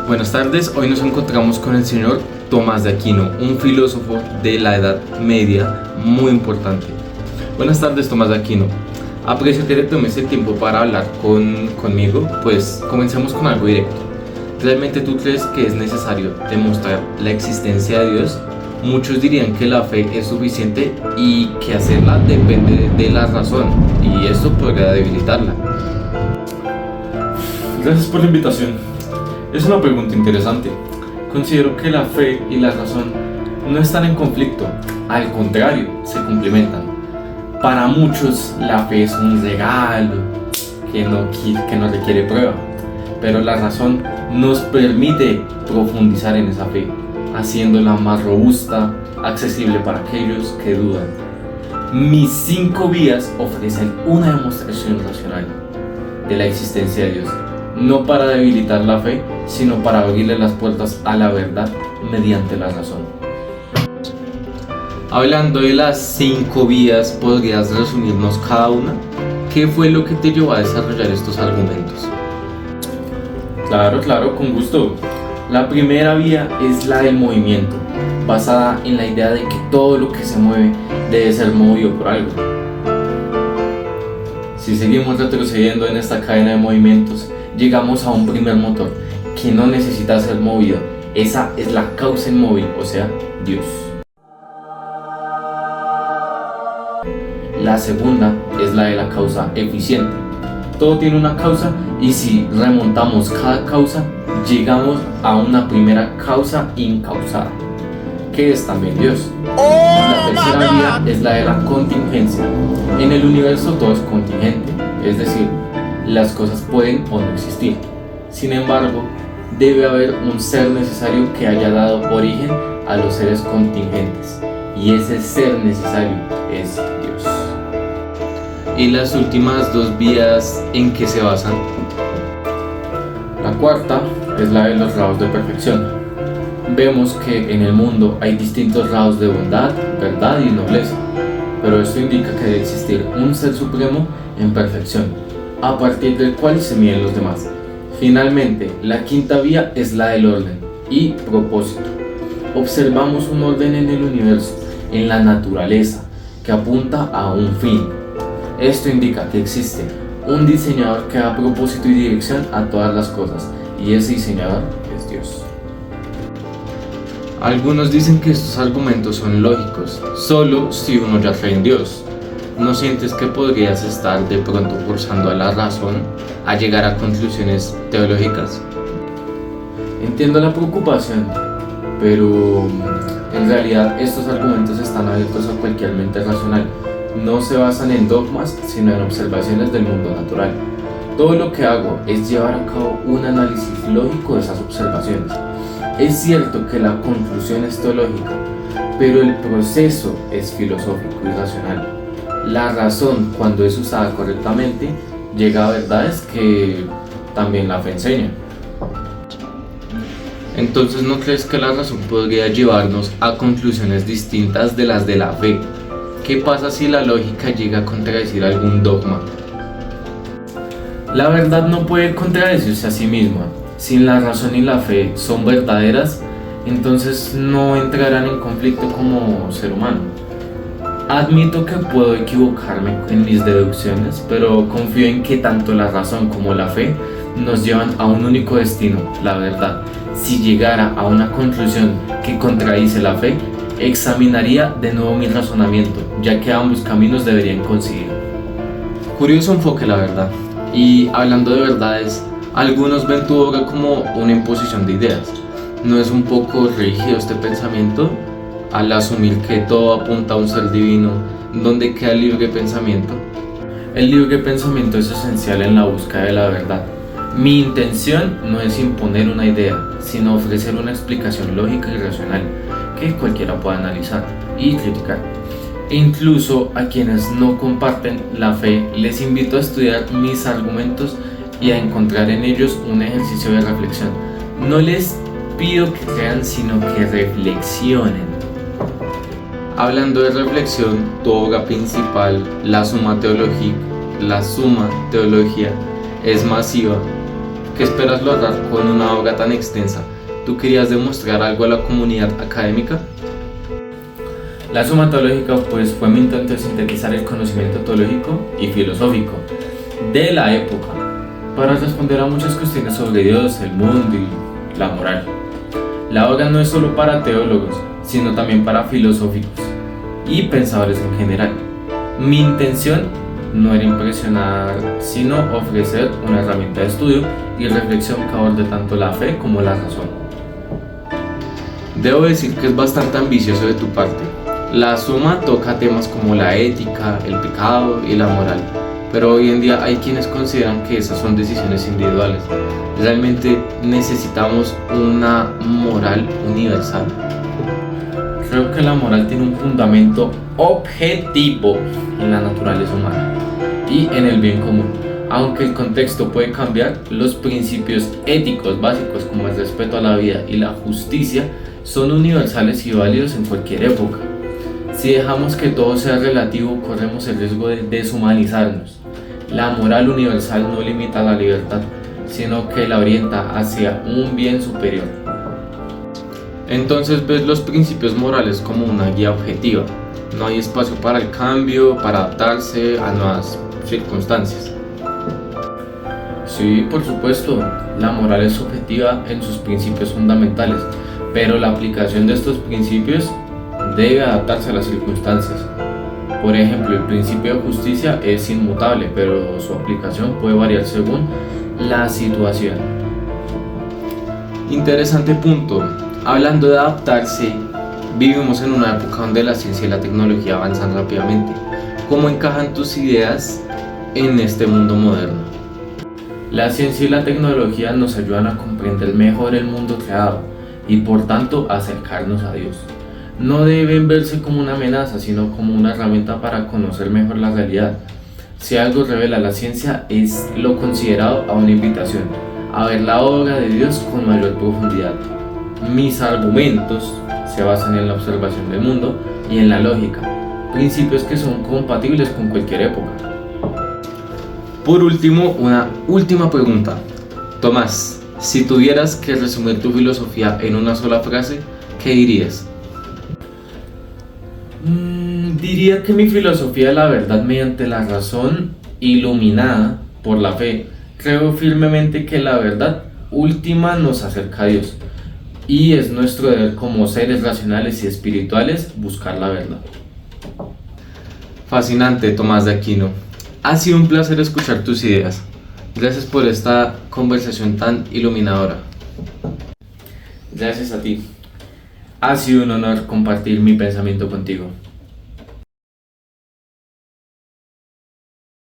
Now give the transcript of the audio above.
Buenas tardes, hoy nos encontramos con el señor Tomás de Aquino, un filósofo de la Edad Media muy importante. Buenas tardes, Tomás de Aquino. Aprecio que te tomes el tiempo para hablar conmigo, pues comencemos con algo directo. ¿Realmente tú crees que es necesario demostrar la existencia de Dios? Muchos dirían que la fe es suficiente y que hacerla depende de la razón, y esto podría debilitarla. Gracias por la invitación. Es una pregunta interesante. Considero que la fe y la razón no están en conflicto, al contrario, se complementan. Para muchos la fe es un regalo que no requiere prueba, pero la razón nos permite profundizar en esa fe, haciéndola más robusta, accesible para aquellos que dudan. Mis 5 vías ofrecen una demostración racional de la existencia de Dios, no para debilitar la fe, sino para abrirle las puertas a la verdad mediante la razón. Hablando de las 5 vías, ¿podrías resumirnos cada una? ¿Qué fue lo que te llevó a desarrollar estos argumentos? Claro, con gusto. La primera vía es la del movimiento, basada en la idea de que todo lo que se mueve debe ser movido por algo. Si seguimos retrocediendo en esta cadena de movimientos, llegamos a un primer motor que no necesita ser movido. Esa es la causa inmóvil, o sea, Dios. La segunda es la de la causa eficiente. Todo tiene una causa y si remontamos cada causa, llegamos a una primera causa incausada, que es también Dios. La tercera vía es la de la contingencia. En el universo todo es contingente, es decir, las cosas pueden o no existir. Sin embargo, debe haber un ser necesario que haya dado origen a los seres contingentes, y ese ser necesario es Dios. ¿Y las últimas 2 vías en qué se basan? La cuarta es la de los grados de perfección. Vemos que en el mundo hay distintos grados de bondad, verdad y nobleza, pero esto indica que debe existir un ser supremo en perfección, a partir del cual se miden los demás. Finalmente, la quinta vía es la del orden y propósito. Observamos un orden en el universo, en la naturaleza, que apunta a un fin. Esto indica que existe un diseñador que da propósito y dirección a todas las cosas, y ese diseñador es Dios. Algunos dicen que estos argumentos son lógicos, solo si uno ya cree en Dios. ¿No sientes que podrías estar de pronto forzando a la razón a llegar a conclusiones teológicas? Entiendo la preocupación, pero en realidad estos argumentos están abiertos a cualquier mente racional. No se basan en dogmas, sino en observaciones del mundo natural. Todo lo que hago es llevar a cabo un análisis lógico de esas observaciones. Es cierto que la conclusión es teológica, pero el proceso es filosófico y racional. La razón, cuando es usada correctamente, llega a verdades que también la fe enseña. Entonces, ¿no crees que la razón podría llevarnos a conclusiones distintas de las de la fe? ¿Qué pasa si la lógica llega a contradecir algún dogma? La verdad no puede contradecirse a sí misma. Si la razón y la fe son verdaderas, entonces no entrarán en conflicto como ser humano. Admito que puedo equivocarme en mis deducciones, pero confío en que tanto la razón como la fe nos llevan a un único destino, la verdad. Si llegara a una conclusión que contradice la fe, examinaría de nuevo mi razonamiento, ya que ambos caminos deberían coincidir. Curioso enfoque, la verdad. Y hablando de verdades, algunos ven tu obra como una imposición de ideas. ¿No es un poco rígido este pensamiento al asumir que todo apunta a un ser divino, donde queda el libre pensamiento? El libre pensamiento es esencial en la búsqueda de la verdad. Mi intención no es imponer una idea, sino ofrecer una explicación lógica y racional que cualquiera pueda analizar y criticar. E incluso a quienes no comparten la fe, les invito a estudiar mis argumentos y a encontrar en ellos un ejercicio de reflexión. No les pido que crean, sino que reflexionen. Hablando de reflexión, tu obra principal, la Summa Theologiae, es masiva. ¿Qué esperas lograr con una obra tan extensa? ¿Tú querías demostrar algo a la comunidad académica? La Suma Teológica pues fue mi intento de sintetizar el conocimiento teológico y filosófico de la época para responder a muchas cuestiones sobre Dios, el mundo y la moral. La obra no es solo para teólogos, sino también para filosóficos y pensadores en general. Mi intención no era impresionar, sino ofrecer una herramienta de estudio y reflexión que aborde tanto la fe como la razón. Debo decir que es bastante ambicioso de tu parte. La Suma toca temas como la ética, el pecado y la moral, pero hoy en día hay quienes consideran que esas son decisiones individuales. ¿Realmente necesitamos una moral universal? Creo que la moral tiene un fundamento objetivo en la naturaleza humana y en el bien común. Aunque el contexto puede cambiar, los principios éticos básicos como el respeto a la vida y la justicia son universales y válidos en cualquier época. Si dejamos que todo sea relativo, corremos el riesgo de deshumanizarnos. La moral universal no limita la libertad, sino que la orienta hacia un bien superior. Entonces ves los principios morales como una guía objetiva. No hay espacio para el cambio, para adaptarse a nuevas circunstancias. Sí, por supuesto, la moral es subjetiva en sus principios fundamentales, pero la aplicación de estos principios debe adaptarse a las circunstancias. Por ejemplo, el principio de justicia es inmutable, pero su aplicación puede variar según la situación. Interesante punto. Hablando de adaptarse, vivimos en una época donde la ciencia y la tecnología avanzan rápidamente. ¿Cómo encajan tus ideas en este mundo moderno? La ciencia y la tecnología nos ayudan a comprender mejor el mundo creado y por tanto a acercarnos a Dios. No deben verse como una amenaza, sino como una herramienta para conocer mejor la realidad. Si algo revela la ciencia, es lo considerado a una invitación a ver la obra de Dios con mayor profundidad. Mis argumentos se basan en la observación del mundo y en la lógica, principios que son compatibles con cualquier época. Por último, una última pregunta. Tomás, si tuvieras que resumir tu filosofía en una sola frase, ¿qué dirías? Diría que mi filosofía de la verdad mediante la razón iluminada por la fe. Creo firmemente que la verdad última nos acerca a Dios y es nuestro deber como seres racionales y espirituales buscar la verdad. Fascinante, Tomás de Aquino. Ha sido un placer escuchar tus ideas. Gracias por esta conversación tan iluminadora. Gracias a ti. Ha sido un honor compartir mi pensamiento contigo.